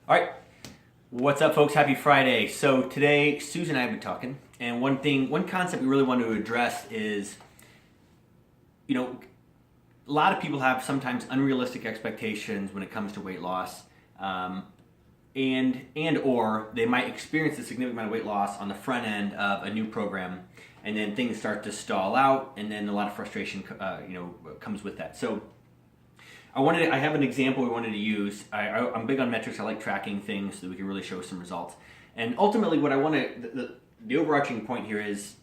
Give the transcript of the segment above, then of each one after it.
All right, what's up, folks? Happy Friday. So today, Susan and I have been talking, and one concept we really wanted to address is, a lot of people have sometimes unrealistic expectations when it comes to weight loss, and or they might experience a significant amount of weight loss on the front end of a new program, and then things start to stall out, and then a lot of frustration, comes with that. So I have an example we wanted to use. I'm big on metrics. I like tracking things so that we can really show some results. And ultimately, what I want to, the overarching point here is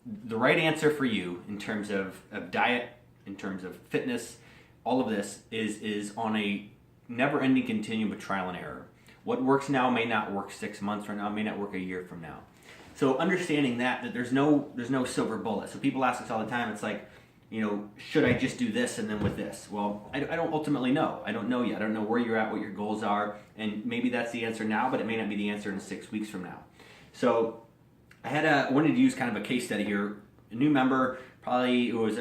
the right answer for you in terms of diet, in terms of fitness, all of this is on a never-ending continuum of trial and error. What works now may not work 6 months from now, may not work a year from now. So understanding that there's no silver bullet. So people ask us all the time, it's like, should I just do this and then with this? Well, I don't ultimately know. I don't know yet. I don't know where you're at, what your goals are, and maybe that's the answer now, but it may not be the answer in 6 weeks from now. So I wanted to use kind of a case study here. A new member, probably it was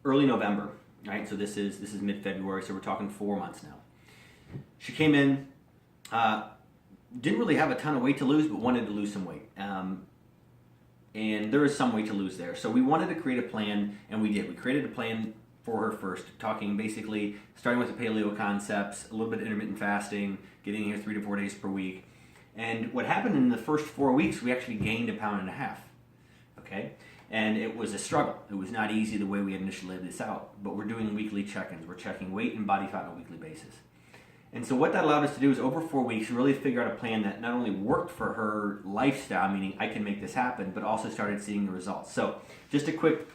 early November, right? So this is mid-February, so we're talking 4 months now. She came in, didn't really have a ton of weight to lose, but wanted to lose some weight. And there is some weight to lose there. So we wanted to create a plan, and we did. We created a plan for her first, talking basically, starting with the paleo concepts, a little bit of intermittent fasting, getting here 3 to 4 days per week. And what happened in the first 4 weeks, we actually gained 1.5 pounds, okay? And it was a struggle. It was not easy the way we had initially laid this out, but we're doing weekly check-ins. We're checking weight and body fat on a weekly basis. And so what that allowed us to do is over 4 weeks really figure out a plan that not only worked for her lifestyle, meaning I can make this happen, but also started seeing the results. So just a quick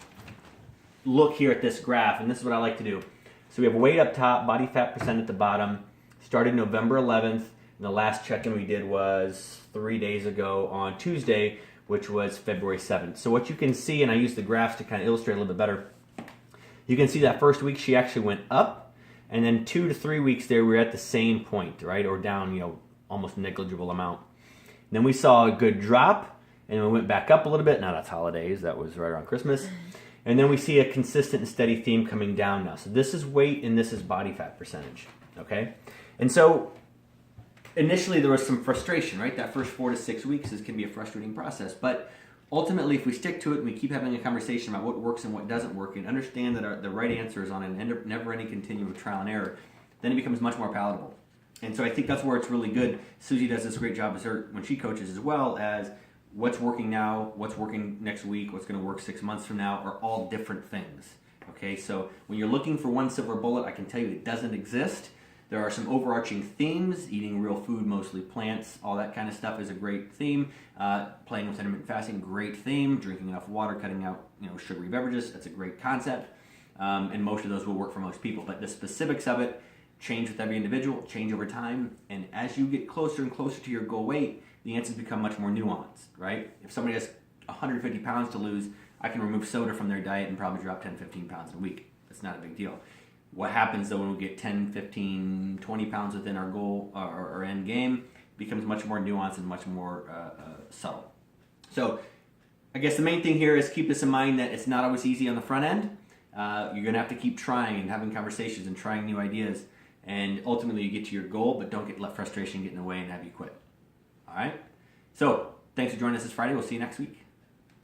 look here at this graph, and this is what I like to do. So we have weight up top, body fat percent at the bottom. Started November 11th, and the last check-in we did was 3 days ago on Tuesday, which was February 7th. So what you can see, and I use the graphs to kind of illustrate a little bit better, you can see that first week she actually went up, and then 2 to 3 weeks there, we were at the same point, right? Or down, almost negligible amount. Then we saw a good drop, and we went back up a little bit. Now that's holidays. That was right around Christmas. And then we see a consistent and steady theme coming down now. So this is weight, and this is body fat percentage, okay? And so initially there was some frustration, right? That first 4 to 6 weeks can be a frustrating process. But ultimately, if we stick to it and we keep having a conversation about what works and what doesn't work and understand that the right answer is on a never-ending continuum of trial and error, then it becomes much more palatable. And so I think that's where it's really good. Susie does this great job when she coaches, as well as what's working now, what's working next week, what's going to work 6 months from now are all different things. Okay, so when you're looking for one silver bullet, I can tell you it doesn't exist. There are some overarching themes. Eating real food, mostly plants, all that kind of stuff is a great theme. Playing with intermittent fasting, great theme. Drinking enough water, cutting out sugary beverages, that's a great concept. And most of those will work for most people. But the specifics of it change with every individual, change over time. And as you get closer and closer to your goal weight, the answers become much more nuanced, right? If somebody has 150 pounds to lose, I can remove soda from their diet and probably drop 10, 15 pounds in a week. That's not a big deal. What happens though when we get 10, 15, 20 pounds within our goal or end game becomes much more nuanced and much more subtle. So I guess the main thing here is keep this in mind that it's not always easy on the front end. You're going to have to keep trying and having conversations and trying new ideas, and ultimately you get to your goal, but don't let frustration get in the way and have you quit. All right? So thanks for joining us this Friday. We'll see you next week.